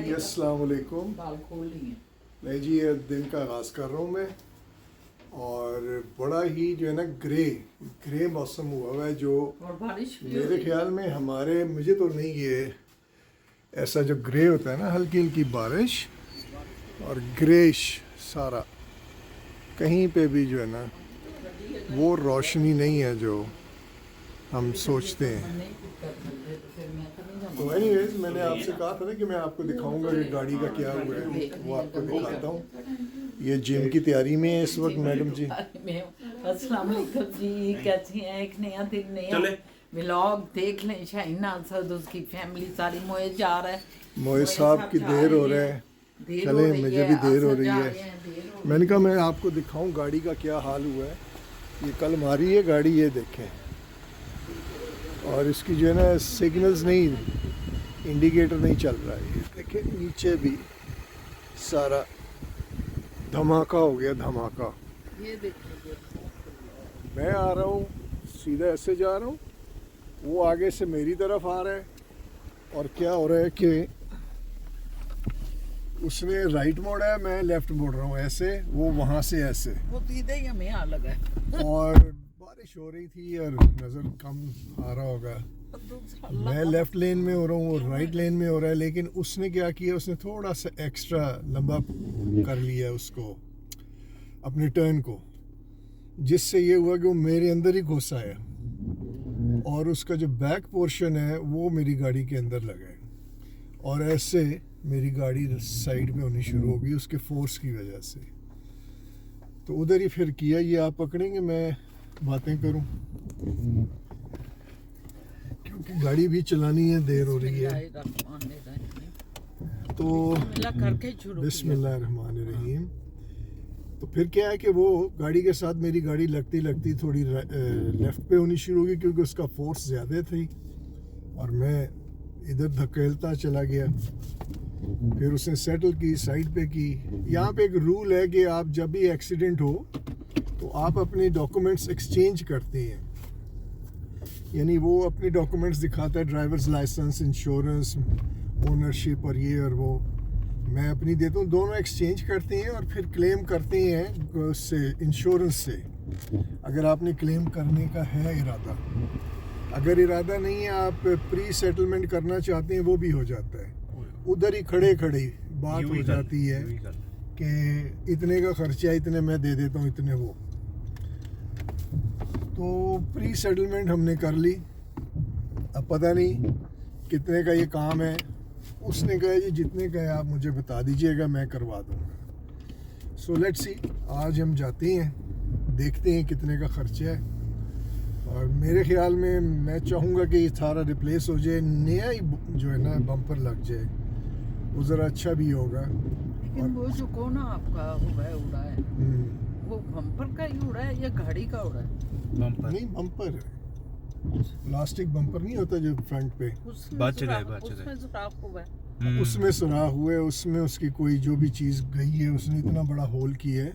जी अस्सलाम वालेकुम। नहीं जी, ये दिन का आगाज़ कर रहा हूँ मैं। और बड़ा ही जो है ना ग्रे मौसम हुआ है, जो और बारिश भी मेरे ख्याल में मुझे तो नहीं, ये ऐसा जो ग्रे होता है ना, हल्की हल्की बारिश और ग्रेश सारा, कहीं पे भी जो है ना वो रोशनी नहीं है जो हम सोचते हैं। तो एनीवेज, मैंने आपसे कहा था ना कि मैं आपको दिखाऊंगा कि गाड़ी का क्या हुआ है, वो आपको दिखाता हूँ। ये जिम की तैयारी में है इस वक्त मैडम जी। अस्सलाम वालेकुम जी, कैसी हैं? एक नया दिन, नया व्लॉग देख लें। शाहीन असद, उसकी फैमिली सारी मोए जा रहा है। मोए साहब की देर हो रहा है, चले मुझे भी देर हो रही है। मैंने कहा मैं आपको दिखाऊं गाड़ी का क्या हाल हुआ है। ये कल मारी है गाड़ी, ये देखें, और इसकी जो है ना सिग्नल्स नहीं, इंडिकेटर नहीं चल रहा है। ये देखें नीचे भी सारा धमाका हो गया, धमाका। ये देखिए, मैं आ रहा हूँ सीधा ऐसे जा रहा हूँ, वो आगे से मेरी तरफ आ रहा है। और क्या हो रहा है कि उसने राइट मोड़ा है, मैं लेफ्ट मोड़ रहा हूँ ऐसे, वो वहाँ से ऐसे। वो सीधे ही हमें आ लगा है। और बारिश हो रही थी और नज़र कम आ रहा होगा। मैं लेफ्ट लेन में हो रहा हूँ, वो राइट लेन में हो रहा है। लेकिन उसने क्या किया, उसने थोड़ा सा एक्स्ट्रा लंबा कर लिया उसको, अपने टर्न को, जिससे ये हुआ कि वो मेरे अंदर ही घुस आया और उसका जो बैक पोर्शन है वो मेरी गाड़ी के अंदर लगा है। और ऐसे मेरी गाड़ी साइड में होनी शुरू हो गई उसके फोर्स की वजह से। तो उधर ही फिर किया, ये आप पकड़ेंगे, मैं बातें करूं क्योंकि गाड़ी भी चलानी है, देर हो रही है। तो बिस्मिल्लाहिर्रहमानिर्रहीम। तो फिर क्या है कि वो गाड़ी के साथ मेरी गाड़ी लगती लगती थोड़ी लेफ्ट पे होनी शुरू हो गई, क्योंकि उसका फोर्स ज़्यादा थी और मैं इधर धकेलता चला गया। फिर उसने सेटल की, साइड पे की। यहाँ पे एक रूल है कि आप जब भी एक्सीडेंट हो तो आप अपने डॉक्यूमेंट्स एक्सचेंज करते हैं, यानी वो अपने डॉक्यूमेंट्स दिखाता है, ड्राइवर्स लाइसेंस, इंश्योरेंस, ओनरशिप और ये और वो। मैं अपनी देता हूँ, दोनों एक्सचेंज करते हैं और फिर क्लेम करते हैं उससे, इंश्योरेंस से, अगर आपने क्लेम करने का है इरादा। अगर इरादा नहीं है, आप प्री सेटलमेंट करना चाहते हैं, वो भी हो जाता है। उधर ही खड़े खड़े बात हो जाती है कि इतने का खर्चा, इतने मैं दे देता हूँ, इतने वो। तो प्री सेटलमेंट हमने कर ली। अब पता नहीं कितने का ये काम है। उसने कहा जी जितने का है आप मुझे बता दीजिएगा, मैं करवा दूँगा। सो लेट्स सी, आज हम जाते हैं, देखते हैं कितने का खर्चा है। और मेरे ख्याल में मैं चाहूँगा कि ये सारा रिप्लेस हो जाए, नया ही जो है ना बम्पर लग जाए, वो ज़रा अच्छा भी होगा। लेकिन वो जो कोना आपका हुआ है, उड़ा है, वो बम्पर का ही उड़ा है या गाड़ी का उड़ा है? बम्पर नहीं, बम्पर है, प्लास्टिक बम्पर नहीं होता जो फ्रंट पे। बच गए उसमें सुराख हुआ है। उसमें सुराख हुए, उसमें उसकी कोई जो भी चीज़ गई है, उसने इतना बड़ा होल किया है।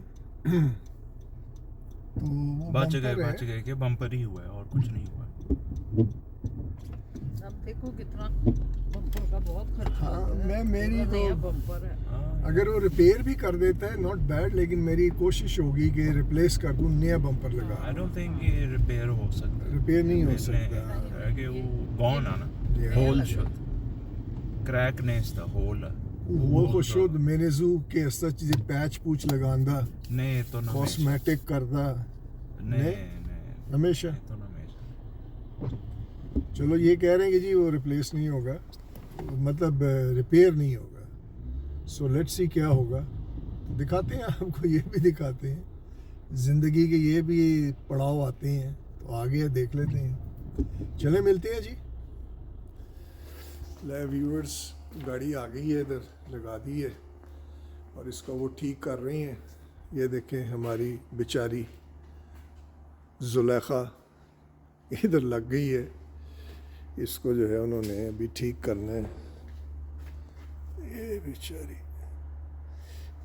तो वो बच गए कि बम्पर ही हुआ है और कुछ नहीं हुआ। अब देखो कितना बम्पर का बहुत खर्चा। हाँ, मैं मेरी नया तो बम्पर है। अगर वो रिपेयर भी कर देता है, नॉट बैड, लेकिन मेरी कोशिश होगी कि रिप्लेस कर दूं, नया बम्पर लगा। आई डोंट थिंक ये रिपेयर हो सकता। रिपेयर नहीं हो सकता है कि वो गॉन है ना, होल शुद्ध क्रैक ने इसका होल है वो को शुद्ध मैंने जू के ऐसा चीज़ पैच पूछ लगांदा, नहीं तो ना कॉस्मेटिक करदा, नहीं हमेशा। तो ना चलो ये कह रहे हैं कि जी वो रिप्लेस नहीं होगा, मतलब रिपेयर नहीं होगा। सो लेट्स सी क्या होगा, दिखाते हैं आपको, ये भी दिखाते हैं। ज़िंदगी के ये भी पड़ाव आते हैं, तो आगे देख लेते हैं। चले मिलते हैं जी। ले व्यूअर्स, गाड़ी आ गई है, इधर लगा दी है और इसका वो ठीक कर रहे हैं। ये देखें हमारी बेचारी जुलेखा इधर लग गई है, इसको जो है उन्होंने अभी ठीक करना है। ये बेचारी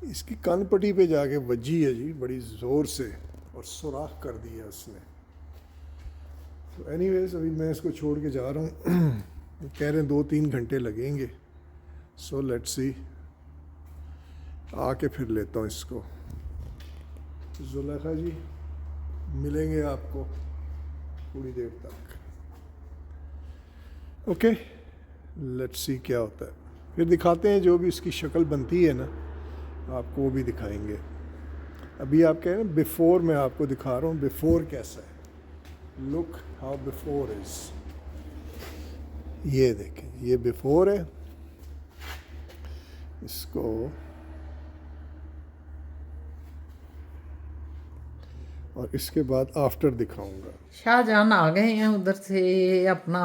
इसकी कान पट्टी पे जाके बजी है जी बड़ी ज़ोर से, और सुराख कर दिया उसने। तो एनीवेज, अभी मैं इसको छोड़ के जा रहा हूँ। कह रहे हैं 2-3 घंटे लगेंगे, सो लेट्स सी, आके फिर लेता हूँ इसको। जुलेखा जी मिलेंगे आपको थोड़ी देर तक। ओके, लेट्स सी क्या होता है, फिर दिखाते हैं जो भी उसकी शक्ल बनती है ना, आपको वो भी दिखाएंगे। अभी आप कह रहे हैं बिफोर, मैं आपको दिखा रहा हूँ बिफोर कैसा है। लुक हाउ बिफोर इज, ये देखें, ये बिफोर है। इसको और इसके बाद आफ्टर दिखाऊंगा। शाहजहान आ गए हैं उधर से, अपना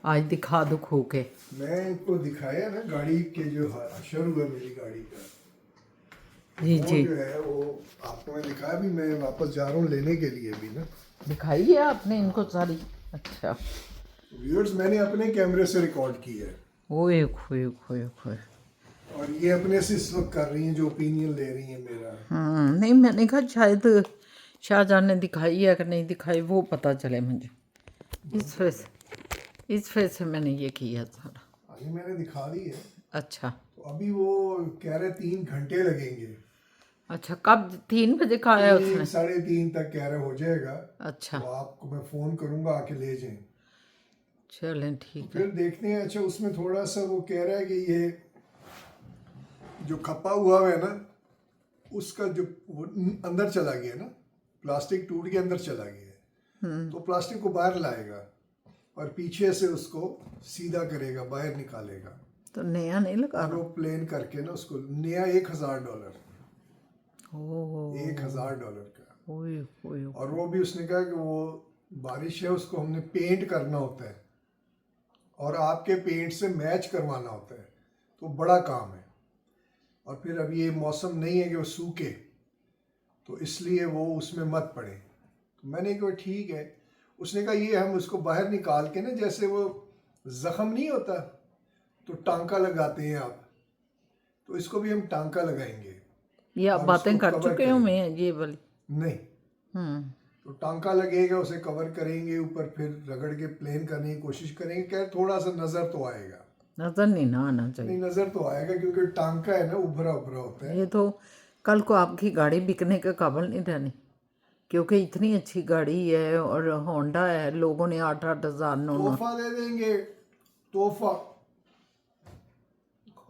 आज दिखा दो खो के। मैं इनको दिखाया ना गाड़ी के जो हशर हुआ मेरी गाड़ी का, जी वो जी जो है वो आपको मैं दिखाया भी, मैं वापस जा रहा हूँ लेने के लिए भी ना। दिखाई है आपने इनको सारी? अच्छा, व्यूअर्स मैंने अपने कैमरे से रिकॉर्ड की है, ओए खोए खोए खोए। और ये अपने से इस वक्त कर रही हैं जो ओपिनियन ले रही हैं मेरा। नहीं, मैंने कहा शायद शाहजहान ने दिखाई है कि नहीं दिखाई वो पता चले मुझे, इस वजह से मैंने ये किया सारा। अभी मैंने दिखा दी है। अच्छा तो अभी वो कह रहे 3 घंटे लगेंगे। अच्छा, कब 3 बजे कहा है उसने? 3:30 तक कह रहे हो जाएगा। अच्छा तो आपको मैं फ़ोन करूँगा आके ले जाएं। चलें ठीक है। फिर देखते हैं। अच्छा उसमें थोड़ा सा वो कह रहा है कि ये जो खपा हुआ है ना, उसका जो वो अंदर चला गया ना, प्लास्टिक टूट के अंदर चला गया है, तो प्लास्टिक को बाहर लाएगा और पीछे से उसको सीधा करेगा, बाहर निकालेगा। तो नया नहीं लगा? और वो प्लेन करके ना उसको नया $1,000, ओह $1,000 का। ओए ओए। और वो भी उसने कहा कि वो बारिश है, उसको हमने पेंट करना होता है और आपके पेंट से मैच करवाना होता है, तो बड़ा काम है। और फिर अब ये मौसम नहीं है कि वो सूखे, तो इसलिए वो उसमें मत पड़े। तो मैंने कहा ठीक है। उसने कहा ये हम उसको बाहर निकाल के ना, जैसे वो ज़ख़म नहीं होता तो टांका लगाते हैं आप, तो इसको भी हम टांका लगाएंगे। ये आप और बातें उसको कर कवर चुके हो करेंगे। मैं ये वाली? नहीं, तो टांका लगेगा, उसे कवर करेंगे ऊपर, फिर रगड़ के प्लेन करने की कोशिश करेंगे। क्या थोड़ा सा नज़र तो आएगा, नजर नहीं ना आना नहीं चाहिए। नज़र तो आएगा, क्योंकि टांका है ना, उभरा उभरा होता है। ये तो कल को आपकी गाड़ी बिकने के काबिल नहीं रहनी, क्योंकि इतनी अच्छी गाड़ी है और होंडा है, लोगों ने 8-8 हज़ार 9-9। तोहफा दे देंगे, तोहफा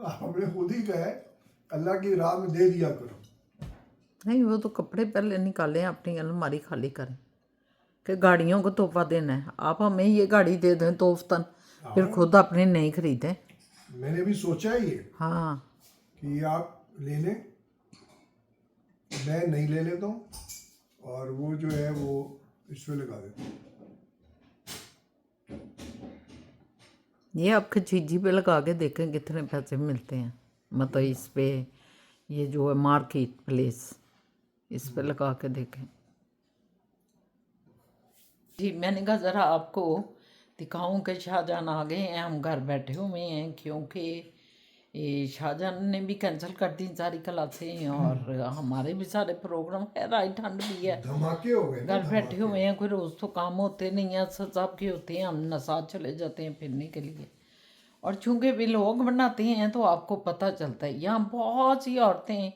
हमने खुद ही कहा है, अल्लाह की राह में दे दिया करो। नहीं, वो तो कपड़े पहले निकालें, अपनी अलमारी खाली करें कि गाड़ियों को तोहफा देना है। आप हमें ये गाड़ी दे दें तोहफतन, फिर खुद अपनी नहीं खरीदें। मैंने भी सोचा है ये हाँ कि आप ले लें, मैं नहीं ले लेता हूँ, और वो जो है वो इस पे लगा देता हूँ। ये आप खचीजी पे लगा के देखें कितने पैसे मिलते हैं, मतलब इस पे, ये जो है मार्केट प्लेस, इस पे लगा के देखें। जी मैंने कहा ज़रा आपको दिखाऊं कि शाहजहान आ गए हैं, हम घर बैठे हुए हैं, क्योंकि ये शाहजहान ने भी कैंसिल कर दी सारी क्लासें और हमारे भी सारे प्रोग्राम है। राइट, ठंड भी है, धमाके हो गए ना, घर बैठे हुए हैं, कोई रोज़ तो काम होते नहीं हैं, सब के होते हैं, हम नसात चले जाते हैं फिरने के लिए। और चूँकि भी लोग बनाते हैं तो आपको पता चलता है, यहाँ बहुत सी औरतें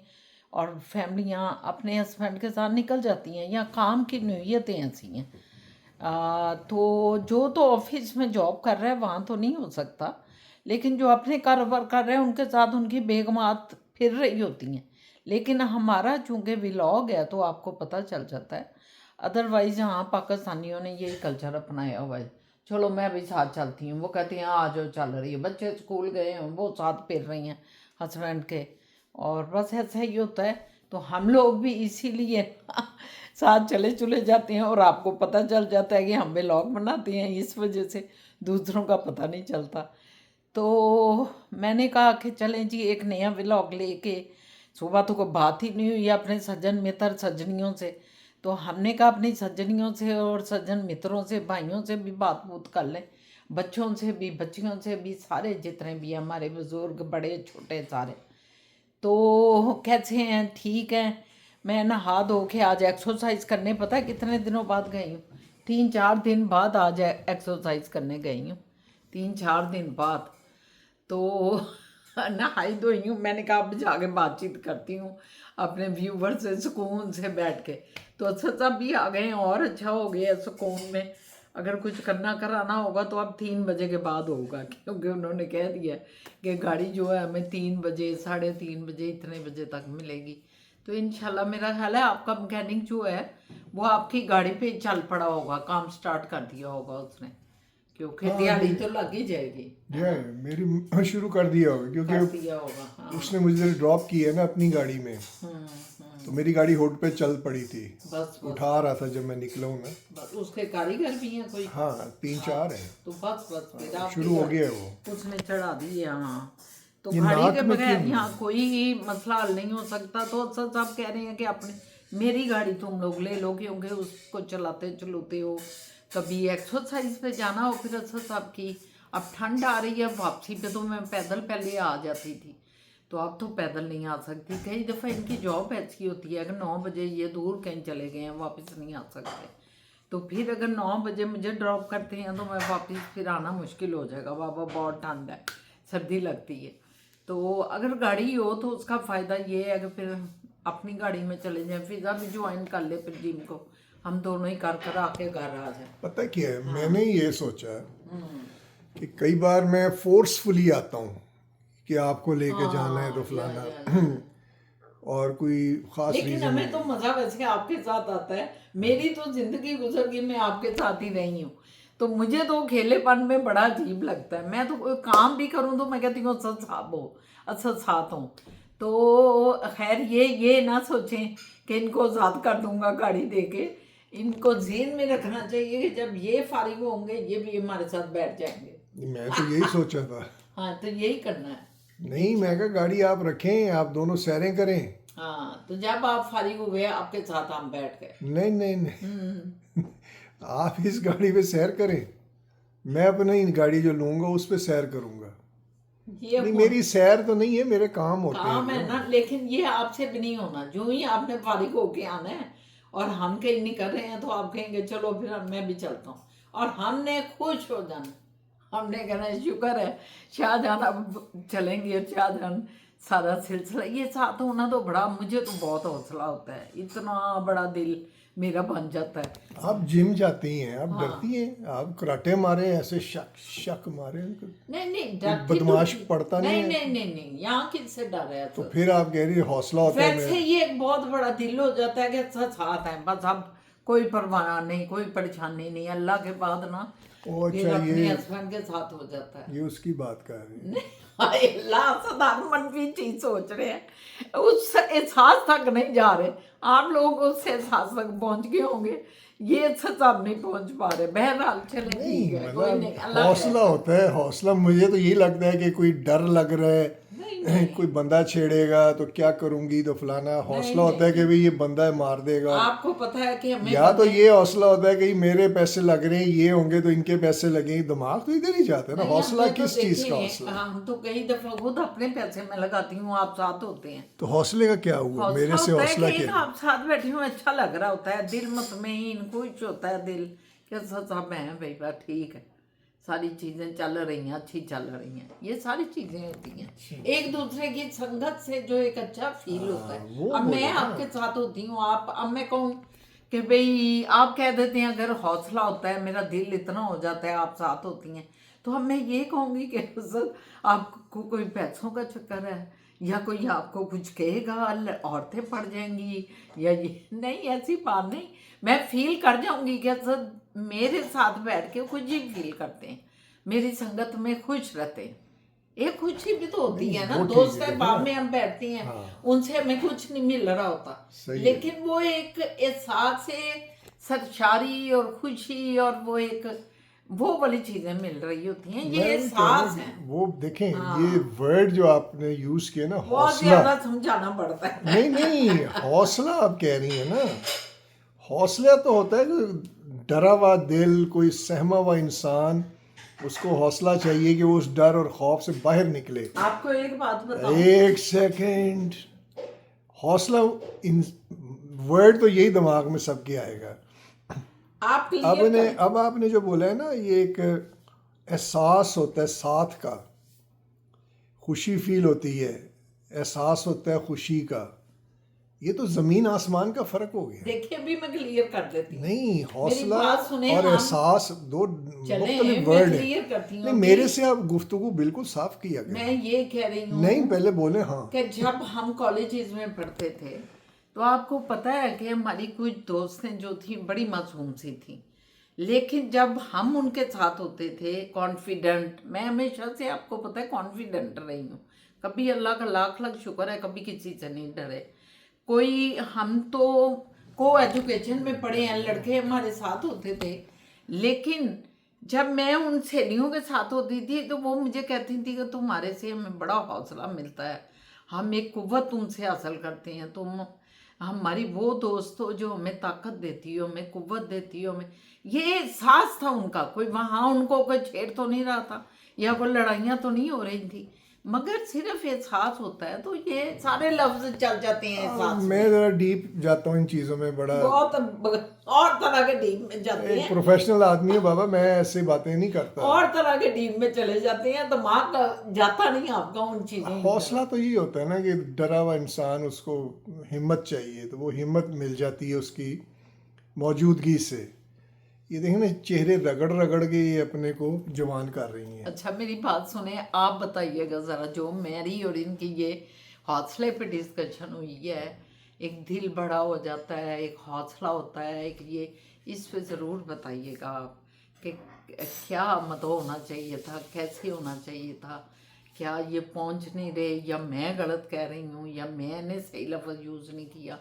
और फैमिलियाँ अपने हस्बैंड के साथ निकल जाती हैं, यहाँ काम की नीयतें ऐसी हैं। तो जो तो ऑफिस में जॉब कर रहा है वहाँ तो नहीं हो सकता, लेकिन जो अपने कारोबार कर रहे हैं उनके साथ उनकी बेगमात फिर रही होती हैं। लेकिन हमारा चूँकि व्लॉग है तो आपको पता चल जाता है। अदरवाइज़ यहाँ पाकिस्तानियों ने यही कल्चर अपनाया हुआ है, चलो मैं भी साथ चलती हूँ, वो कहती हैं आ जाओ, चल रही है, बच्चे स्कूल गए हैं वो साथ फिर रही हैं हस्बैंड के, और बस ऐसा ही होता है। तो हम लोग भी इसीलिए साथ चले जाते हैं, और आपको पता चल जाता है कि हम व्लॉग बनाते हैं, इस वजह से दूसरों का पता नहीं चलता। तो मैंने कहा कि चलें जी एक नया व्लॉग लेके, सुबह तो कोई बात ही नहीं हुई अपने सज्जन मित्र सज्जनियों से, तो हमने कहा अपनी सज्जनियों से और सज्जन मित्रों से भाइयों से भी बात बूत कर लें, बच्चों से भी बच्चियों से भी, सारे जितने भी हमारे बुज़ुर्ग बड़े छोटे सारे। तो कैसे हैं, ठीक हैं। मैं नहा धो के आज एक्सरसाइज करने, पता है कितने दिनों बाद गई हूँ, 3-4 दिन बाद आज एक्सरसाइज करने गई हूँ, 3-4 दिन बाद। तो नहाई धोई हूँ, मैंने कहा अब जाके बातचीत करती हूँ अपने व्यूवर से सुकून से बैठ के। तो असद साहब भी आ गए हैं और अच्छा हो गया सुकून में। अगर कुछ करना कराना होगा तो अब 3 बजे के बाद होगा, क्योंकि उन्होंने कह दिया कि गाड़ी जो है हमें 3 बजे 3:30 बजे इतने बजे तक मिलेगी। तो इंशाल्लाह मेरा ख्याल है आपका मैकेनिक जो है वो आपकी गाड़ी पे चल पड़ा होगा, काम स्टार्ट कर दिया होगा उसने, क्योंकि दिहाड़ी तो लग ही जाएगी। मेरी शुरू कर दिया होगा, कर क्योंकि दिया होगा, हाँ। उसने मुझे ड्रॉप किया है ना अपनी गाड़ी में, तो मेरी गाड़ी होड पे चल पड़ी थी, बस उठा रहा था जब मैं निकला हूँ ना। बस उसके कारीगर भी हैं कोई? हाँ 3-4 हैं। तो बस फिर आपकी शुरू हो गया है वो। उसने चढ़ा दी है, हाँ। तो ये गाड़ी नाक के में बगैर क्यों? यहाँ कोई मसला हल नहीं हो सकता। तो असद साहब कह रहे हैं कि अपने मेरी गाड़ी तुम लोग ले लो, क्योंकि उसको चलाते चलते हो, कभी एक्सरसाइज पे जाना हो। फिर असद साहब की अब ठंड आ रही है, वापसी पे तो मैं पैदल पहले आ जाती थी, तो अब तो पैदल नहीं आ सकती। कई दफ़ा इनकी जॉब ऐसी होती है कि 9 बजे ये दूर कहीं चले गए हैं, वापस नहीं आ सकते। तो फिर अगर 9 बजे मुझे ड्रॉप करते हैं तो मैं वापस फिर आना मुश्किल हो जाएगा। बाबा बहुत ठंड है, सर्दी लगती है। तो अगर गाड़ी हो तो उसका फ़ायदा ये है कि फिर अपनी गाड़ी में चले जाएं, फिजा भी ज्वाइन कर ले फिर जिम को, हम दोनों ही कर आके घर आ जाए। पता क्या है, मैंने ये सोचा कि कई बार मैं फोर्सफुली आता हूँ कि आपको लेके जाना है तो फलाना, और कोई खास लेकिन रीजन हमें तो मज़ा वैसे आपके साथ आता है। मेरी तो ज़िंदगी गुजर गई, मैं आपके साथ ही रही हूँ, तो मुझे तो अकेलेपन में बड़ा अजीब लगता है। मैं तो कोई काम भी करूँ तो मैं कहती हूँ असद साहब हो, असद साथ हो। तो खैर ये ना सोचें कि इनको आज़ाद कर दूंगा गाड़ी दे के। इनको ज़हन में रखना चाहिए कि जब ये फारिग होंगे ये भी हमारे साथ बैठ जाएंगे। मैं तो यही सोचा था। हाँ, तो यही करना है। नहीं, मैं कहा गाड़ी आप रखें, आप दोनों सैरें करें। हाँ, तो जब आप फारिग हुए आपके साथ हम बैठ गए। नहीं नहीं नहीं, आप इस गाड़ी पे सैर करें, मैं अपनी गाड़ी जो लूंगा उस पे सैर करूंगा। ये नहीं, मेरी सैर तो नहीं है, मेरे काम होते काम हैं है ना, लेकिन ये आपसे भी नहीं होना। जो ही आपने फारिग होके आना है और हम कहीं नहीं कर रहे हैं तो आप कहेंगे चलो फिर मैं भी चलता हूँ, और हमने खुश हो जाना। हमने कहना शुक्र है शाहजहान अब चलेंगे, और शाहजहान सारा सिलसिला ये साथ होना तो बड़ा, मुझे तो बहुत हौसला होता है, इतना बड़ा दिल मेरा बन जाता है। आप जिम जाती हैं, आप डरती हैं, आप कराटे मारे ऐसे शक मारे, नहीं नहीं, डरती बदमाश तो पड़ता नहीं नहीं है। नहीं, यहाँ किससे डर है? तो फिर आप कह रही है हौसला होता है। वैसे ये एक बहुत बड़ा दिल हो जाता है कि साथ है, बस अब कोई परवाह नहीं, कोई परेशानी नहीं, अल्लाह के बाद ना ओ फिर अच्छा, अपने ये हस्बैंड के साथ हो जाता है। ये उसकी बात कर रही है। हाय अल्लाह, सदार मनफी चीज सोच रहे हैं, उस एहसास तक नहीं जा रहे। आप लोग उस एहसास तक पहुंच गए होंगे, ये सब नहीं पहुंच पा रहे। बहरहाल चले, ठीक है, कोई नहीं, अल्लाह हौसला होता है, हौसला। मुझे तो यही लगता है कि कोई डर लग रहा है, कोई बंदा छेड़ेगा तो क्या करूंगी तो फलाना। हौसला होता है कि भाई ये बंदा मार देगा। आपको पता है कि हमें या तो ये हौसला होता है कि मेरे पैसे लग रहे हैं, ये होंगे तो इनके पैसे लगेंगे। दिमाग तो इधर ही जाता है ना। हौसला किस चीज का हौसला? हम तो कई दफा खुद अपने पैसे में लगाती हूँ, आप साथ होते हैं तो हौसले का क्या हुआ? मेरे से हौसला क्या? आप साथ बैठे हो, अच्छा लग रहा होता है, दिल मुतमईन खुश होता है दिल कि सब है भाई बात ठीक है, सारी चीज़ें चल रही हैं, अच्छी चल रही हैं। ये सारी चीज़ें होती हैं एक दूसरे की संगत से, जो एक अच्छा फील होता है। अब मैं आपके साथ होती हूँ, आप अब मैं कहूँ कि भाई आप कह देते हैं, अगर हौसला होता है, मेरा दिल इतना हो जाता है, आप साथ होती हैं, तो अब मैं ये कहूँगी कि सर आपको कोई पैसों का चक्कर है, या कोई आपको कुछ कहेगा औरतें पड़ जाएंगी, या ये नहीं, ऐसी बात नहीं। मैं फील कर जाऊंगी कि सर मेरे साथ बैठ के कुछ ही फील करते हैं, मेरी संगत में खुश रहते हैं। एक खुशी भी तो होती है ना, दोस्त अहबाब में हम बैठते हैं, उनसे हमें कुछ नहीं मिल रहा होता, लेकिन वो एक एहसास से सरशारी और खुशी और वो वाली चीजें मिल रही होती हैं, ये एहसास है। वो देखें, ये वर्ड जो आपने यूज किया ना, बहुत ज्यादा समझाना पड़ता है। नहीं, हौसला आप कह रही है ना। हौसला तो होता है कि डरा हुआ दिल, कोई सहमा हुआ इंसान, उसको हौसला चाहिए कि वो उस डर और खौफ से बाहर निकले। आपको एक बात बताऊं, एक सेकंड, हौसला वर्ड तो यही दिमाग में सबके आएगा। अब आपने जो बोला है ना, ये एक एहसास होता है साथ का, खुशी फील होती है, एहसास होता है खुशी का, ये तो ज़मीन आसमान का फ़र्क हो गया। देखिए अभी मैं क्लियर कर देती हूँ। नहीं, हौसला बात सुने, और हम- एहसास दो चलें, मुख्तलिफ मैं वर्ड क्लियर है। करती हूँ नहीं, अभी। मेरे से आप गुफ्तगू बिल्कुल साफ किया गया। मैं ये कह रही हूँ नहीं, पहले बोले हाँ। कि जब हम कॉलेजेस में पढ़ते थे तो आपको पता है कि हमारी कुछ दोस्तें जो थी बड़ी मासूम सी थी, लेकिन जब हम उनके साथ होते थे कॉन्फिडेंट, मैं हमेशा से आपको पता है कॉन्फिडेंट रही हूँ, कभी अल्लाह का लाख लाख शुक्र है कभी किसी से नहीं डरे कोई। हम तो को एजुकेशन में पढ़े हैं, लड़के हमारे साथ होते थे, लेकिन जब मैं उन सहेलियों के साथ होती थी तो वो मुझे कहती थी कि तुम्हारे से हमें बड़ा हौसला मिलता है, हम एक कुव्वत तुमसे हासिल करते हैं, तुम हमारी वो दोस्त हो जो हमें ताकत देती हो, हमें कुव्वत देती हो, हमें ये एहसास था उनका। कोई वहाँ उनको कोई छेड़ तो नहीं रहा था या कोई लड़ाइयाँ तो नहीं हो रही थी, मगर सिर्फ एहसास होता है। तो ये सारे लफ्ज चल जाते हैं एहसास में। मैं ज़रा डीप जाता हूँ इन चीज़ों में, बड़ा बहुत और तरह के डीप में जाते एक हैं, प्रोफेशनल आदमी है बाबा, मैं ऐसी बातें नहीं करता। और तरह के डीप में चले जाते हैं, दिमाग जाता नहीं आपका उन चीज़ों में। हौसला तो यही होता है ना कि डरा हुआ इंसान, उसको हिम्मत चाहिए, तो वो हिम्मत मिल जाती है उसकी मौजूदगी से। ये देखें ना, चेहरे रगड़ रगड़ के ये अपने को जवान कर रही हैं। अच्छा मेरी बात सुने, आप बताइएगा ज़रा, जो मेरी और इनकी ये हौसले पे डिस्कशन हुई है, एक दिल बड़ा हो जाता है, एक हौसला होता है, एक ये, इस पे ज़रूर बताइएगा आप कि क्या मतलब होना चाहिए था, कैसे होना चाहिए था, क्या ये पहुंच नहीं रहे, या मैं गलत कह रही हूँ, या मैंने सही लफ्ज़ यूज़ नहीं किया,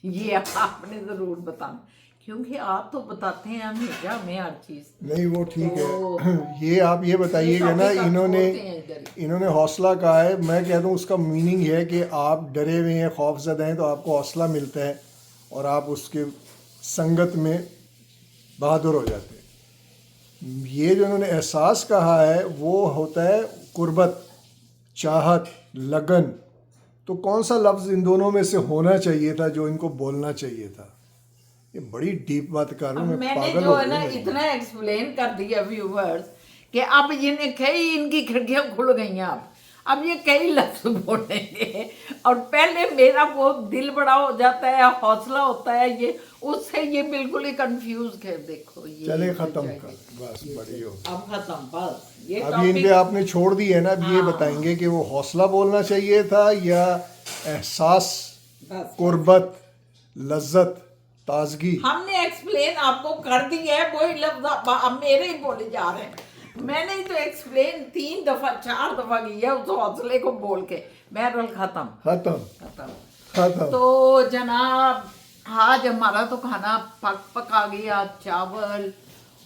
ये आपने ज़रूर बताना, क्योंकि आप तो बताते हैं हमेशा हमें हर चीज़। नहीं वो ठीक तो है। ये आप ये बताइएगा ना, topic आप इन्होंने छोड़ते हैं इधर ही। इन्होंने हौसला कहा है, मैं कहता हूँ उसका मीनिंग है कि आप डरे हुए हैं, खौफज़दा हैं, तो आपको हौसला मिलता है और आप उसके संगत में बहादुर हो जाते हैं। ये जो इन्होंने एहसास कहा है वो होता है कुर्बत, चाहत, लगन। तो कौन सा लफ्ज़ इन दोनों में से होना चाहिए था जो इनको बोलना चाहिए था? ये बड़ी डीप बात कर रहा अब हूँ मैं, मैंने पागल जो हो है ना गया मैं। इतना एक्सप्लेन कर दिया व्यूवर्स कि अब ये कई इनकी खिड़कियां खुल गई हैं। अब ये कई लफ्ज बोलेंगे और पहले मेरा वो दिल बड़ा हो जाता है, हौसला होता है, ये उससे ये बिल्कुल ही कंफ्यूज है। देखो ये चले हो ख़त्म जाएगी। कर, बस बड़ी हो। अब खत्म बस ये अब ये इन पे टॉपिक। आपने छोड़ दी है ना, अब ये हाँ। बताएंगे कि वो हौसला बोलना चाहिए था या एहसास, बस कुर्बत, लज्जत, ताजगी। हमने एक्सप्लेन आपको कर दी है, वही लफ्ज अब मेरे ही बोले जा रहे हैं। मैंने ही तो एक्सप्लेन 3 दफा 4 दफा की है उस हौसले को बोल के। बहरहाल खत्म खत्म खत्म। खत्म। तो जनाब आज हमारा तो खाना पक आ गया, चावल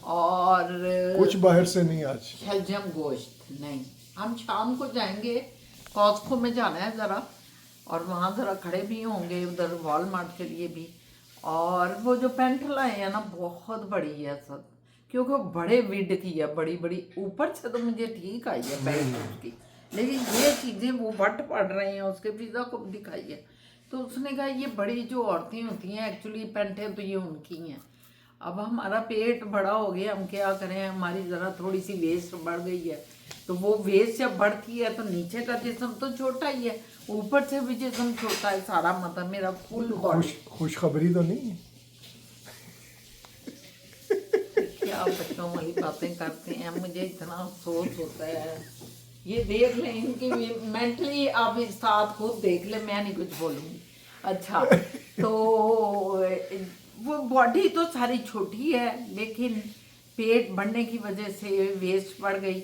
और कुछ बाहर से नहीं आज। शलजम गोश्त नहीं। हम शाम को जाएंगे, कॉस्को में जाना है ज़रा, और वहाँ ज़रा खड़े भी होंगे उधर वॉलमार्ट के लिए भी। और वो जो पैंट लाए हैं ना बहुत बड़ी है सब, क्योंकि वो बड़े विड की है, बड़ी बड़ी। ऊपर से तो मुझे ठीक आई है पैंट उसकी, लेकिन ये चीज़ें वो बट पड़ रहे हैं। उसके पिज़्ज़ा को भी दिखाई है, तो उसने कहा ये बड़ी जो औरतें होती हैं एक्चुअली पैंटें तो ये उनकी हैं। अब हमारा पेट बड़ा हो गया, हम क्या करें, हमारी ज़रा थोड़ी सी वेस्ट बढ़ गई है। तो वो वेस्ट जब बढ़ती है तो नीचे का जिस्म तो छोटा ही है, ऊपर से भी जिस्म छोटा है सारा, मतलब मेरा फुल बॉडी। खुशखबरी तो नहीं? क्या बच्चों वाली बातें करते हैं, मुझे इतना अफसोस होता है। ये देख लें इनकी मेंटली, आप इस साथ खुद देख लें, मैं नहीं कुछ बोलूँगी। अच्छा तो वो बॉडी तो सारी छोटी है, लेकिन पेट बढ़ने की वजह से वेस्ट बढ़ गई।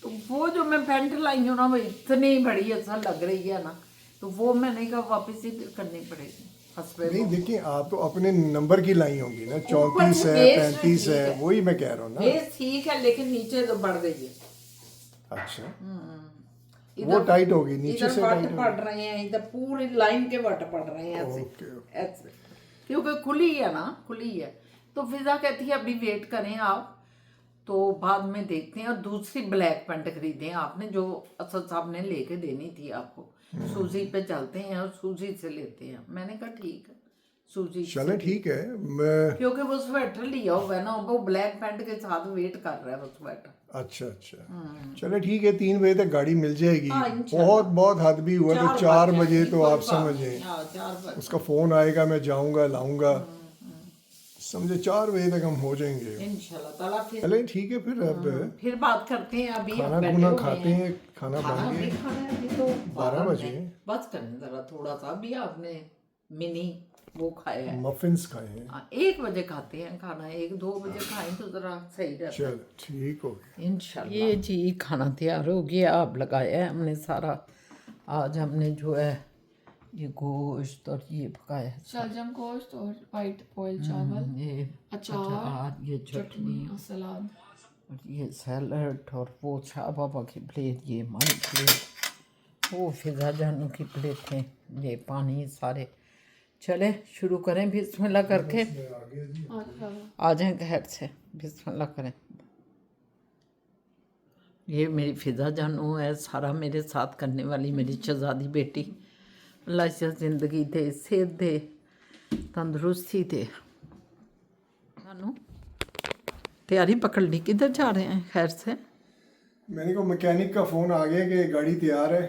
तो वो जो मैं पैंट लाई हूँ ना वो इतनी बड़ी ऐसा लग रही है ना, तो वो मैंने कहा वापस ही फिर करनी पड़ेगी। नहीं देखिए, आप तो अपने नंबर की लाई होंगी ना, 34 से है, वेस्ट 35 ठीक है, है। वही मैं कह रहा हूँ ना। वेस्ट ठीक है, लेकिन नीचे तो बढ़ गई है। अच्छा, वो इधर टाइट होगी, नीचे इधर से वट टाइट पड़ होगी। रहे हैं, इधर पूरी लाइन के वट पड़ रहे हैं ऐसे ओके। ऐसे, क्योंकि खुली है ना, खुली है। तो फिजा कहती है अभी वेट करें आप, तो बाद में देखते हैं। और दूसरी ब्लैक पैंट खरीदें आपने, जो असद साहब ने लेके देनी थी आपको। सूजी पे चलते हैं और सूजी से लेते हैं। मैंने कहा ठीक है, सूजी से। चले ठीक है। मैं क्योंकि वो स्वेटर लिया हुआ है ना, वो ब्लैक पैंट के साथ वेट कर रहा है वो स्वेटर। अच्छा चलो ठीक है, 3 बजे तक गाड़ी मिल जाएगी। हाँ, इंशाल्लाह। बहुत हद भी हुआ तो 4 बजे तो आप समझें हाँ 4 बजे उसका फ़ोन आएगा, मैं जाऊंगा लाऊंगा, समझे 4 बजे तक हम हो जाएंगे। इंशाल्लाह ताला। फिर चले ठीक है, फिर अब फिर बात करते हैं। अभी हम खाना बैठे गुना हुए खाते हैं, खाना खाना बन भी गया। खाना है, अभी तो 12 बजे बस करें जरा थोड़ा सा। अभी आपने मिनी वो खाया है। मफिन्स खाए हैं। 1 बजे खाते हैं खाना, 1-2 बजे खाएं तो जरा सही रहता है। चल ठीक हो गया। इंशाल्लाह। ये जी खाना तैयार हो गया, आप लगाया है हमने सारा। आज हमने जो है ये गोश्त और ये पकाया है, शलजम गोश्त और वाइट बॉइल्ड चावल, ये अचार, ये चटनी और सलाद। और ये सैलड, और वो शाह बाबा की प्लेट, ये हमारी प्लेट, वो फिजा जानू की प्लेट है, ये पानी सारे। चले शुरू करें बिस्मिल्लाह करके। आ जाएं घर से, बिस्मिल्लाह करें। ये मेरी फिजा जानू है, सारा मेरे साथ करने वाली मेरी शहजादी बेटी। अल्लाह से ज़िंदगी दे, सेहत दे, तंदुरुस्ती दे। जानू तैयारी पकड़ ली, किधर जा रहे हैं? खैर से मैंने कहा मैकेनिक का फ़ोन आ गया कि गाड़ी तैयार है,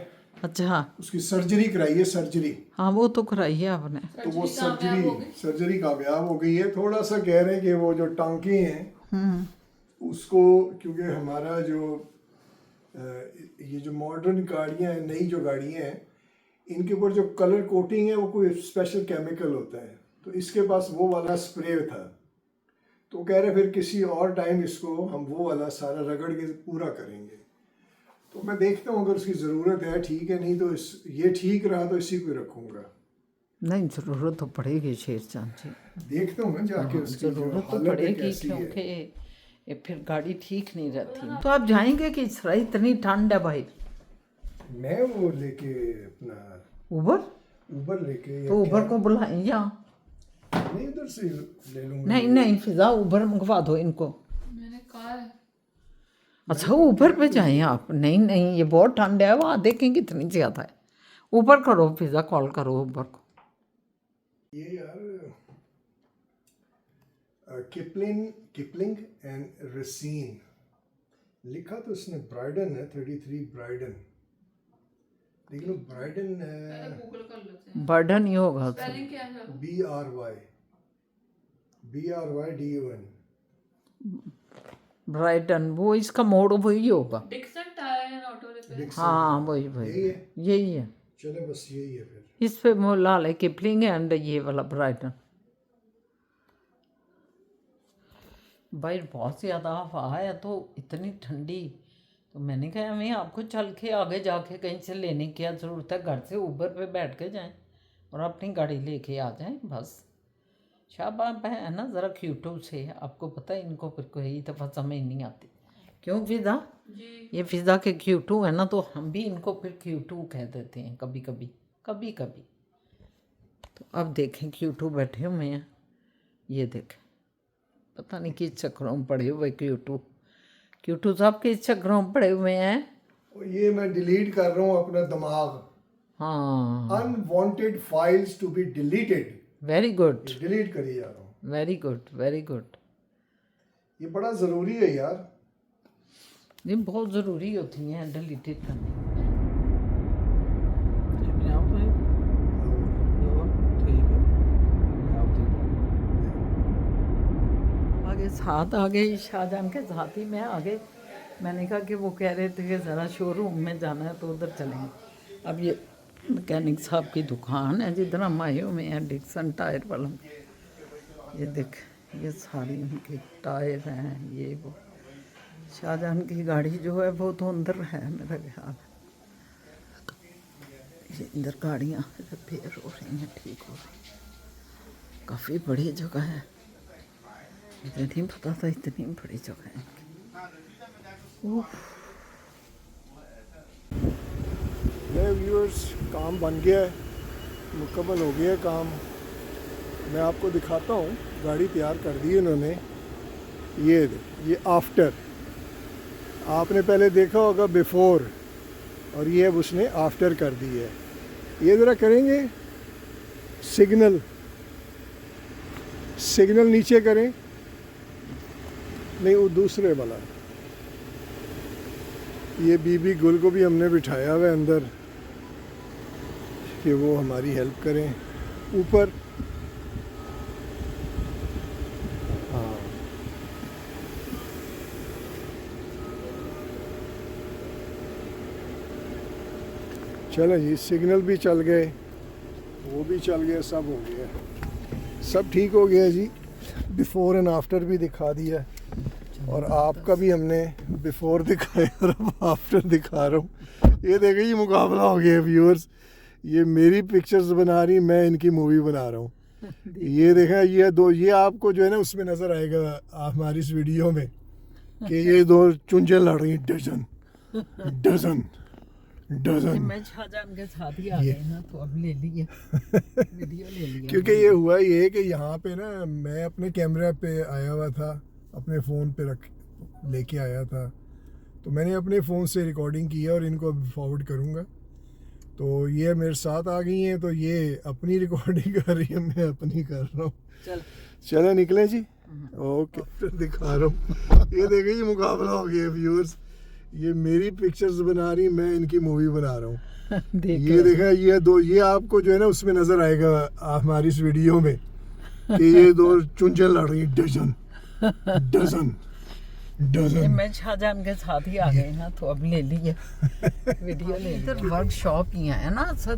अच्छा उसकी सर्जरी कराई है, सर्जरी। हाँ वो तो कराई है आपने। तो वो सर्जरी कामयाब हो गई है। थोड़ा सा कह रहे हैं कि वो जो टांके हैं उसको, क्योंकि हमारा जो ये जो मॉडर्न गाड़ियाँ हैं, नई जो गाड़ियाँ हैं, इनके ऊपर जो कलर कोटिंग है वो कोई स्पेशल केमिकल होता है, तो इसके पास वो वाला स्प्रे था। तो कह रहे फिर किसी और टाइम इसको हम वो वाला सारा रगड़ के पूरा करेंगे। तो मैं देखता हूँ अगर उसकी ज़रूरत है ठीक है, नहीं तो ये ठीक रहा तो इसी को रखूँगा। नहीं ज़रूरत तो पड़ेगी शेरचंद जी, देखता हूँ मैं जाके उसकी जो ज़रूरत तो हालत है पड़ेगी, कैसी है। क्योंकि ये फिर गाड़ी ठीक नहीं रहती। तो आप जाएंगे कि इसरा इतनी ठंड है भाई? मैं वो लेके अपना ऊबर लेके तो ऊबर को बुलाएं या नहीं, उधर से ले लूँगा। नहीं फिजा ऊबर मंगवा दो इनको। मैंने कहा है। अच्छा ऊबर पे जाएं आप? नहीं ये बहुत ठंड है, वहाँ देखें कितनी ज़्यादा है। ऊबर करो, फिजा कॉल करो ऊबर को। ये यार किपलिंग एंड रसीन लिखा तो उसने ब्राइडन है, 33 ब्राइडन। देख लो ब्राइडन गूगल कर लेते हैं। बर्डन ही होगा। स्पेलिंग क्या है? BRYDUN। ब्राइटन, वो इसका मोड़ वही होगा। Dixon tyre and auto repair. हाँ वही यही है। चलो बस यही है फिर। इस पे वो लाल है किपलिंग एंड ये वाला ब्राइटन। भाई बहुत ज़्यादा हवा है तो इतनी ठंडी, तो मैंने कहा हमें आपको चल के आगे जाके कहीं से लेने की क्या ज़रूरत है, घर से ऊबर पे बैठ के जाएं और अपनी गाड़ी लेके आ जाएं बस। शाबाश है ना, ज़रा क्यूटू से, आपको पता है इनको फिर कोई दफ़ा समझ नहीं आती। क्यों फिजा? ये फिजा के क्यूटू है ना, तो हम भी इनको फिर क्यूटू कह देते हैं कभी कभी। तो अब देखें क्यूटू बैठे हुए हैं, ये देखें, पता नहीं किस चक्करों में पड़े हुए क्यूटू साहब किस चक्करों में पड़े हुए हैं। ये मैं डिलीट कर रहा हूँ अपना दिमाग। हाँ unwanted files to be deleted. Very good, delete करी जा रहा हूँ। Very good. ये बड़ा ज़रूरी है यार, ये बहुत ज़रूरी होती हैं डिलीटेड करनी। आगे साथ आ गई, शाहजहान के साथ ही मैं आगे। मैंने कहा कि वो कह रहे थे कि ज़रा शोरूम में जाना है तो उधर चलेंगे। अब ये मैकेनिक साहब की दुकान है जिधर हम आए हुए हैं, डिक्सन टायर वालों। ये देख, ये सारी उनके टायर हैं, ये वो। शाहजहान की गाड़ी जो है वो तो अंदर है मेरा ख्याल। ये अंदर गाड़ियाँ रिपेयर हो रही हैं, ठीक हो रही। काफ़ी बड़ी जगह है, मुझे नहीं पता था इतनी बड़ी जगह है इनकी। व्यूअर्स काम बन गया है, मुकम्मल हो गया काम। मैं आपको दिखाता हूँ, गाड़ी तैयार कर दी उन्होंने। ये आफ्टर, आपने पहले देखा होगा बिफोर, और ये अब उसने आफ्टर कर दी है। ये ज़रा करेंगे सिग्नल नीचे करें, नहीं वो दूसरे वाला, ये बीबी गुल को भी हमने बिठाया हुआ है अंदर कि वो हमारी हेल्प करें ऊपर। हाँ, चलो जी, सिग्नल भी चल गए, वो भी चल गया, सब हो गया, सब ठीक हो गया जी। बिफोर एंड आफ्टर भी दिखा दिया और आपका भी हमने बिफोर दिखाया और अब आफ्टर दिखा रहा हूँ। ये देखें, ये मुकाबला हो गया व्यूअर्स, ये मेरी पिक्चर्स बना रही, मैं इनकी मूवी बना रहा हूँ। ये देखें, ये आपको जो है ना उसमें नज़र आएगा हमारी इस वीडियो में कि ये दो चुंझे लड़ रही हैं, डजन डजन डजन। मैं शाहजहान के साथ ही आ गए ना, तो अब ले लिए वीडियो ले लिया। क्योंकि ये हुआ ये कि यहाँ पे ना मैं अपने कैमरा पे आया हुआ था, अपने फ़ोन पे रख लेके आया था, तो मैंने अपने फ़ोन से रिकॉर्डिंग की है और इनको अब फॉरवर्ड करूँगा। तो ये मेरे साथ आ गई हैं, तो ये अपनी रिकॉर्डिंग कर रही है, मैं अपनी कर रहा हूँ। चलो निकले जी, ओके, फिर दिखा रहा हूँ। ये देखें, ये मुकाबला हो गया व्यूअर्स, ये मेरी पिक्चर्स बना रही, मैं इनकी मूवी बना रहा हूँ। ये देखा, ये आपको जो है ना उसमें नज़र आएगा हमारी इस वीडियो में कि ये दो चुंझे लड़ रही हैं, डजन डजन डजन। मैं शाहजहान के साथ ही आ गए ना, तो अब ले लिए वीडियो ले। इधर वर्कशॉप ही है ना सर,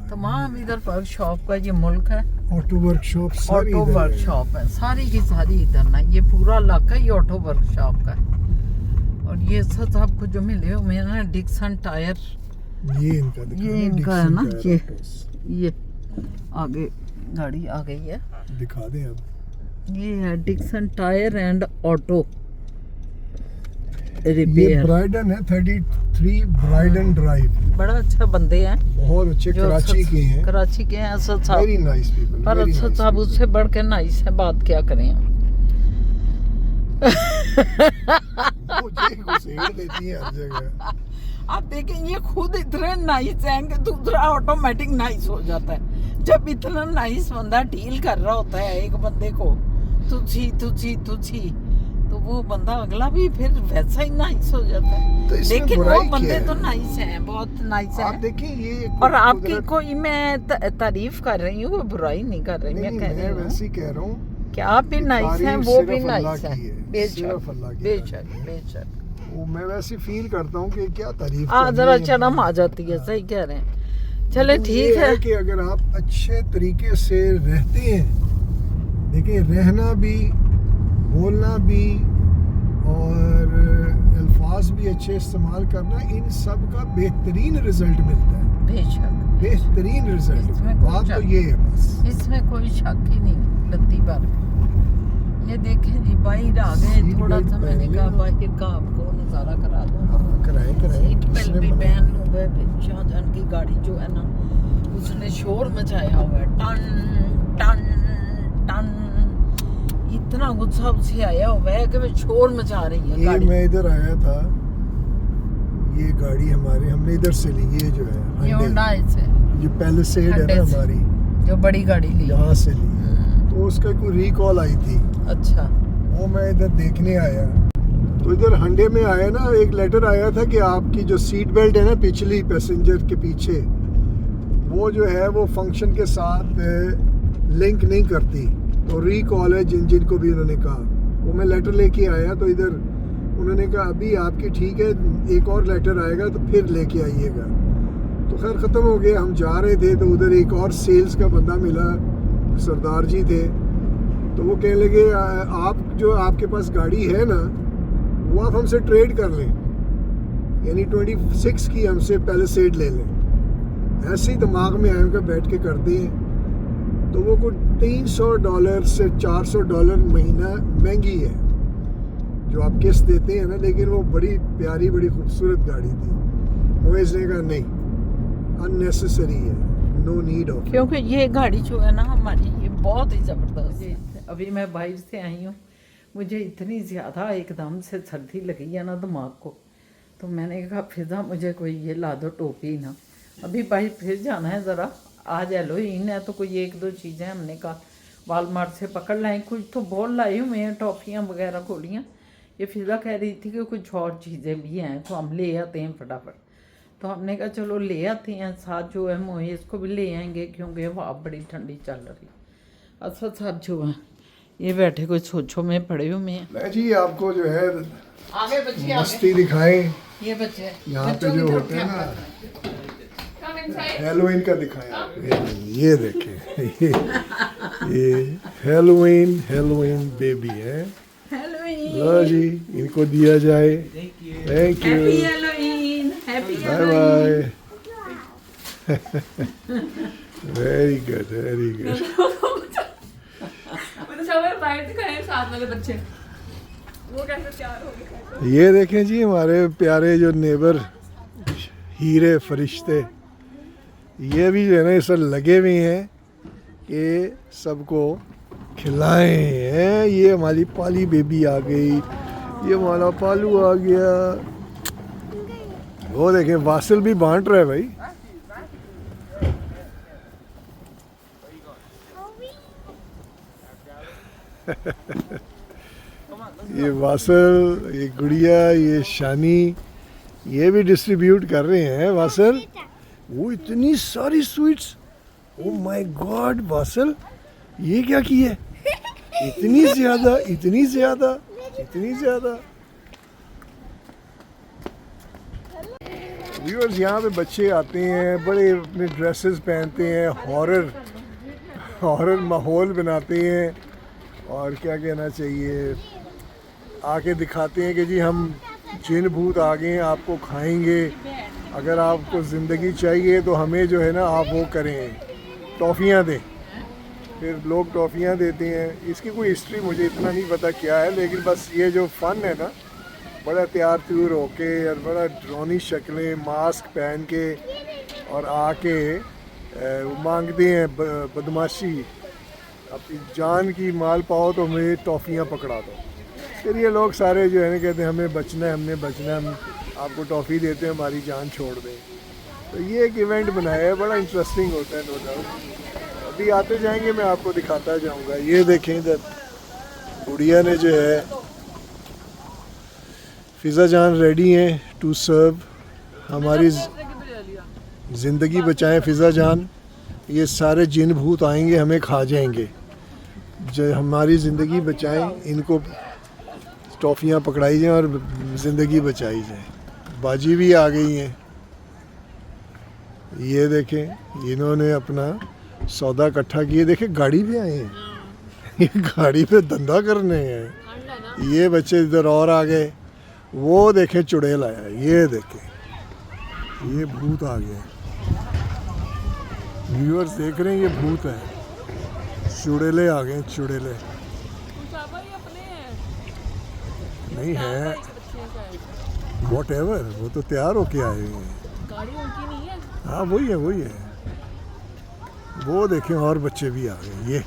तमाम इधर वर्कशॉप का ये मुल्क है। ऑटो वर्कशॉप, ऑटो वर्कशॉप है सारी की सारी इधर ना, ये पूरा इलाका ही ऑटो वर्कशॉप का है। और ये सब आपको जो मिले हुए हैं ना, डिक्सन टायर, ये इनका है ना, ये आगे गाड़ी आ गई है, दिखा दें अब। ये है डिक्सन टायर एंड ऑटो ये रिपेयर। ब्राइडन है, 33 ब्राइडन ड्राइव। बड़ा अच्छा बंदे हैं, बहुत अच्छे, कराची के हैं, कराची के हैं असद साहब। वेरी नाइस पीपल, पर असद साहब उससे बढ़ के नाइस है, बात क्या करें हम। मुझे घुसेड़ देती है हर जगह। आप देखें, ये खुद इतने नाइस हैं कि दूसरा ऑटोमेटिक नाइस हो जाता है। जब इतना नाइस बंदा डील कर रहा होता है एक बंदे को, तुझी तो वो बंदा अगला भी फिर वैसा ही नाइस हो जाता है। तो लेकिन वो बंदे तो नाइस हैं, बहुत नाइस हैं। आप देखिए ये, और आपकी कोई मैं तारीफ कर रही हूँ, बुराई नहीं कर रही, मैं कह रही हूँ वैसे ही कह रहा हूँ कि आप भी नाइस हैं, वो भी नाइस है। बेशक बेशक वो मैं वैसे फील करता हूँ कि क्या तारीफ जरा शर्म आ जाती है, सही कह रहे हैं। चले ठीक है कि अगर आप अच्छे तरीके से रहते हैं, देखिए रहना भी, बोलना भी और अल्फाज भी अच्छे इस्तेमाल करना, इन सब का बेहतरीन रिजल्ट मिलता है। बेहतरीन रिजल्ट, बात तो ये है बस, इसमें कोई शक ही नहीं लत्ती बार। ये देखें जी, बाहर आ गए थोड़ा सा, मैंने कहा बाहर का आपको नज़ारा करा दूँ। कराएं सीट बेल्ट भी पहन लूँ। शाहजहान की गाड़ी जो है ना, उसने शोर मचाया हुआ है, टन टन टन, इतना गुस्सा उसे आया हुआ है कि वो शोर मचा रही है गाड़ी। मैं इधर आया था, ये गाड़ी हमने इधर से ली, ये जो है ये Hyundai से, ये पैलिसेड है ना हमारी, जो बड़ी गाड़ी ली, यहाँ से ली, तो उसका कोई रिकॉल आई थी। अच्छा, वो मैं इधर देखने आया, तो इधर हंडे में आया ना, एक लेटर आया था कि आपकी जो सीट बेल्ट है ना पिछली पैसेंजर के पीछे, वो जो है वो फंक्शन के साथ लिंक नहीं करती, तो रिकॉल है जिनको भी उन्होंने कहा। वो मैं लेटर लेके आया, तो इधर उन्होंने कहा अभी आपकी ठीक है, एक और लेटर आएगा तो फिर लेके आइएगा। तो खैर ख़त्म हो गया, हम जा रहे थे, तो उधर एक और सेल्स का बंदा मिला, सरदार जी थे, तो वो कहने लगे आप जो आपके पास गाड़ी है ना, वो आप हमसे ट्रेड कर लें, यानी 26 की हमसे पैलिसेड ले लें। ऐसे ही दिमाग में आया बैठ के करते हैं, तो वो कुछ $300 से $400 महीना महंगी है जो आप किस्त देते हैं ना, लेकिन वो बड़ी प्यारी, बड़ी खूबसूरत गाड़ी थी। वो इसने कहा नहीं, अननेसेसरी है, नो नीड ऑफ। क्योंकि ये गाड़ी जो है ना हमारी, ये बहुत ही ज़बरदस्त है। अभी मैं बाहर से आई हूँ, मुझे इतनी ज़्यादा एकदम से सर्दी लगी है ना दिमाग को, तो मैंने कहा फिजा मुझे कोई ये ला दो टोपी ना। अभी बाहर फिर जाना है ज़रा, आज हेलोवीन है, तो कोई एक दो चीज़ें हमने कहा वालमार्ट से पकड़ लाएँ। कुछ तो बहुत लाई हुए हैं, टॉफ़ियाँ वगैरह गोलियाँ, ये फिज़ा कह रही थी कि कुछ और चीज़ें भी हैं तो हम ले आते हैं फटाफट। तो हमने कहा चलो ले आते हैं, साथ जो है मोहे इसको भी ले आएंगे क्योंकि हवा बड़ी ठंडी चल रही। असद साहब जो है ये बैठे कोई सोचो में पड़े हुए हैं। मैं जी आपको जो है आगे बच्चे मस्ती दिखाएं, ये बच्चे यहाँ पे जो होते हैं ना Come inside. हेलोवीन का दिखाएं आप। ये देखें ये हेलोवीन बेबी है। हेलोवीन, लो जी इनको दिया जाए। Thank you, happy Halloween, happy bye bye. Very good very good. वो तो सब बाहर दिखाए साथ वाले बच्चे, वो कैसे तैयार हो गए। ये देखें जी हमारे प्यारे जो नेबर हीरे फरिश्ते, ये भी जो है ना इस वक्त लगे हुए हैं कि सबको खिलाएं हैं। ये हमारी पाली बेबी आ गई, ये हमारा पालू आ गया। वो देखें वासिल भी बांट रहा है भाई। ये वासल, ये गुड़िया, ये शानी, ये भी डिस्ट्रीब्यूट कर रहे हैं। वासल, वो इतनी सारी sweets, oh my God vassal, ये क्या की है? इतनी ज्यादा, इतनी ज्यादा, इतनी ज्यादा। व्यूअर्स, यहाँ पे बच्चे आते हैं, बड़े अपने ड्रेसेस पहनते हैं, हॉरर माहौल बनाते हैं और क्या कहना चाहिए, आके दिखाते हैं कि जी हम जिन भूत आ गए हैं, आपको खाएंगे। अगर आपको ज़िंदगी चाहिए तो हमें जो है ना आप वो करें, टॉफ़ियाँ दें। फिर लोग टॉफ़ियाँ देते हैं। इसकी कोई हिस्ट्री मुझे इतना नहीं पता क्या है, लेकिन बस ये जो फ़न है ना, बड़ा तैयार त्यूर होके और बड़ा ड्रोनी शक्लें, मास्क पहन के और आके मांगते हैं बदमाशी, अपनी जान की माल पाओ तो हमें टॉफ़ियाँ पकड़ा दो। फिर ये लोग सारे जो है ना कहते हैं हमें बचना है, हमने बचना है, हम आपको टॉफ़ी देते हैं, हमारी जान छोड़ दें। तो ये एक इवेंट बनाया है, बड़ा इंटरेस्टिंग होता है नो डाउट। अभी आते जाएंगे, मैं आपको दिखाता जाऊंगा। ये देखें इधर गुड़िया ने जो है, फ़िज़ा जान रेडी हैं टू सर्व। हमारी ज़िंदगी बचाएं फ़िज़ा जान, ये सारे जिन भूत आएंगे हमें खा जाएंगे। जो हमारी ज़िंदगी बचाएं, इनको टॉफ़ियाँ पकड़ाई जाएं और ज़िंदगी बचाई जाए। बाजी भी आ गई हैं। ये देखें इन्होंने अपना सौदा इकट्ठा किए। देखें गाड़ी पे आए हैं, ये गाड़ी पे धंधा करने हैं। ये बच्चे इधर और आ गए। वो देखें चुड़ैल आया, ये देखें ये भूत आ गया। व्यूअर्स देख रहे हैं, ये भूत है। चुड़ैले आ गए, चुड़ैले नहीं है, वॉट एवर, वो तो तैयार होके आए हुए हैं। गाड़ी उनकी नहीं है। हाँ वही है, वही है। वो देखें और बच्चे भी आ गए। ये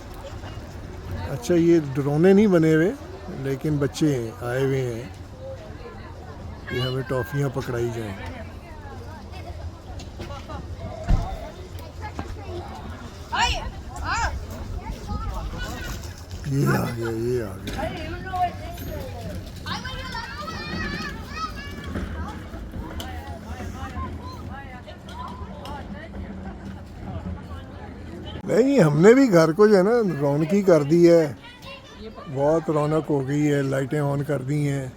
अच्छा, ये ड्रोने नहीं बने हुए, लेकिन बच्चे आए हुए हैं कि हमें टॉफ़ियाँ पकड़ाई जाएं। ये आ गया, ये आ गया। नहीं, हमने भी घर को जो है ना रौनकी कर दी है, बहुत रौनक हो गई है। लाइटें ऑन कर दी हैं,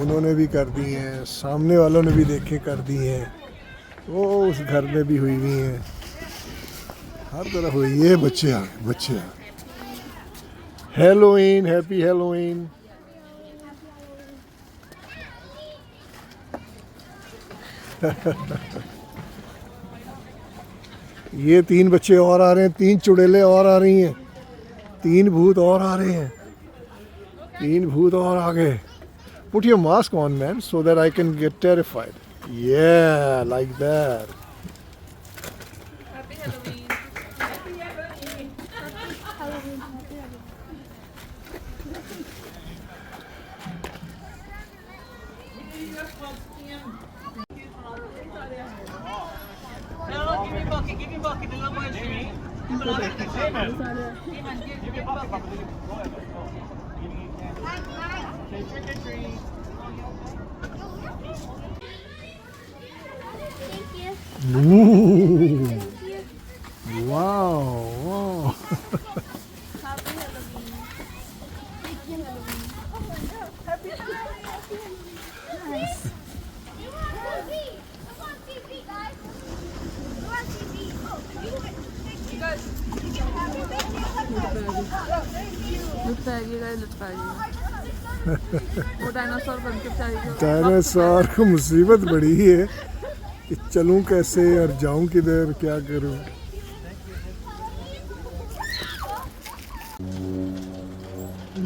उन्होंने भी कर दी हैं, सामने वालों ने भी देखे कर दी हैं, वो उस घर में भी हुई हुई हैं, हर तरफ हुई। ये बच्चे आ गए, बच्चे आ गए। Halloween, happy Halloween. ये 3 बच्चे और आ रहे हैं, 3 चुड़ैलें और आ रही हैं, 3 भूत और आ रहे हैं, 3 भूत और आ गए। Put your mask on, man, so that I can get terrified. Yeah, like that. Happy Halloween. Happy Halloween. Ooh. Wow, wow. वो डायनासोर बन के चाहिए। डायनासोर को मुसीबत बड़ी है कि चलूं कैसे और जाऊं किधर, क्या करूं।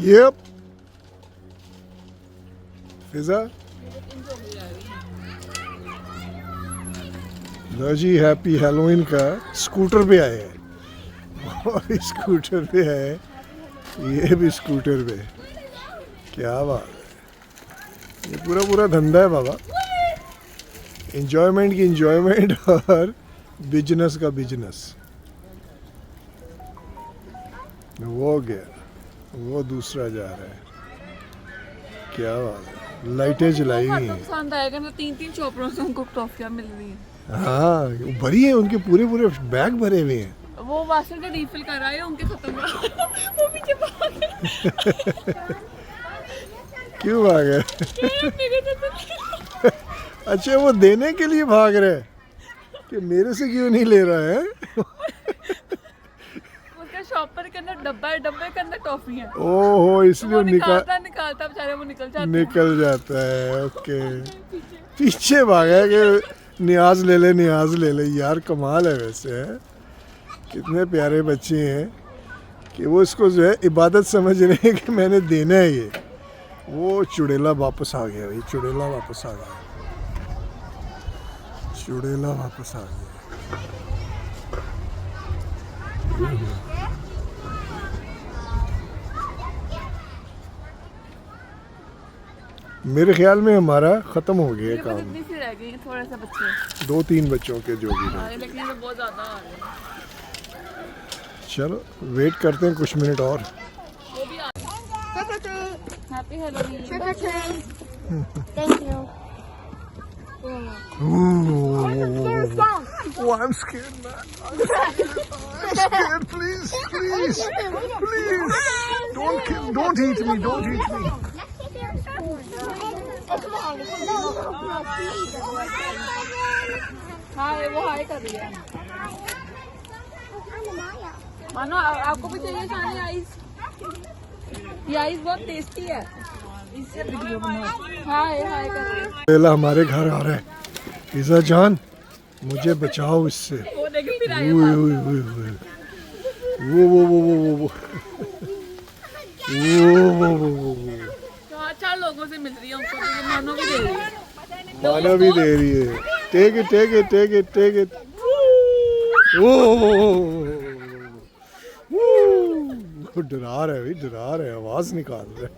Yep. फिजा लो जी, हैप्पी हैलोवीन का स्कूटर पे आए हैं और स्कूटर पे है, ये भी स्कूटर पे। क्या बात है, ये पूरा पूरा धंधा है बाबा। एंजॉयमेंट की एंजॉयमेंट और बिजनेस का बिजनेस। वो गया, वो दूसरा जा रहा है। क्या बात है, लाइटें जलाई हुई हैं। पसंद आएगा ना, 3-3 चॉपरों से उनको टॉफियां मिल रही हैं। हाँ, भरी है, उनके पूरे पूरे बैग भरे हुए हैं। वो वासर ने रिफिल करा है, उनके खत्म हो वो पीछे भाग गए। क्यों भाग गए? मेरे तो अच्छा, वो देने के लिए भाग रहे हैं कि मेरे से क्यों नहीं ले रहा है? उसका शॉपर के अंदर डब्बा है, डब्बे के अंदर टॉफी है। ओहो, इसलिए वो वो निकालता बेचारे, वो निकल जाता है। ओके, पीछे भागा है कि न्याज ले ले। यार कमाल है वैसे, है कितने प्यारे बच्चे हैं कि वो इसको जो है इबादत समझ रहे हैं कि मैंने देना है ये। वो चुड़ैला वापस आ गया भाई, चुड़ैला वापस आ गया। मेरे ख्याल में हमारा खत्म हो गया काम। कितनी सी रह गई, थोड़े से बच्चे, 2-3 बच्चों के जो भी रहे। लेकिन ये बहुत ज्यादा आ रहे हैं। चलो वेट करते हैं कुछ मिनट और। Happy Halloween. Thank you. Oh, I'm scared, man. I'm scared. Please. Don't eat me. हाय, वो हाय कर रही है। मानो आपको भी चाहिए शानी आइस? ये आइस बहुत टेस्टी है। इससे वीडियो बनाओ। हाय कर रही है। पहला हमारे घर आ रहा है। फिजा जान, मुझे बचाओ इससे। वो देखिए फिर आए। वो 4 लोगों से मिल रही है उनको, तो मानो भी दे रही है। माना भी दे रही है। Take it. वो डरा रहे हैं, आवाज निकाल रहे हैं।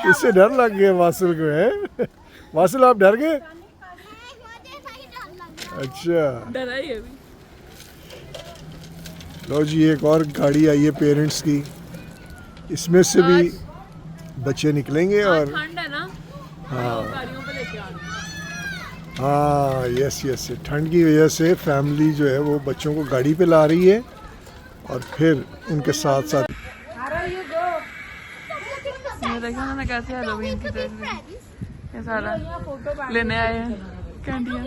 इससे डर लग गया वासिल को, है? वासिल आप डर गए? अच्छा, डरा ही है अभी। लो जी, एक और गाड़ी आई है पेरेंट्स की। इसमें से भी बच्चे निकलेंगे और ठंड है ना, हाँ गाड़ियों पे लेके आ रहे हैं। हाँ, यस, ठंड की वजह से फैमिली जो है वो बच्चों को गाड़ी पे ला रही है और फिर उनके साथ देखा मैंने कैसे हेलोवीन की ड्रेस ली। ये सारा लेने आए हैं कैंडियाँ।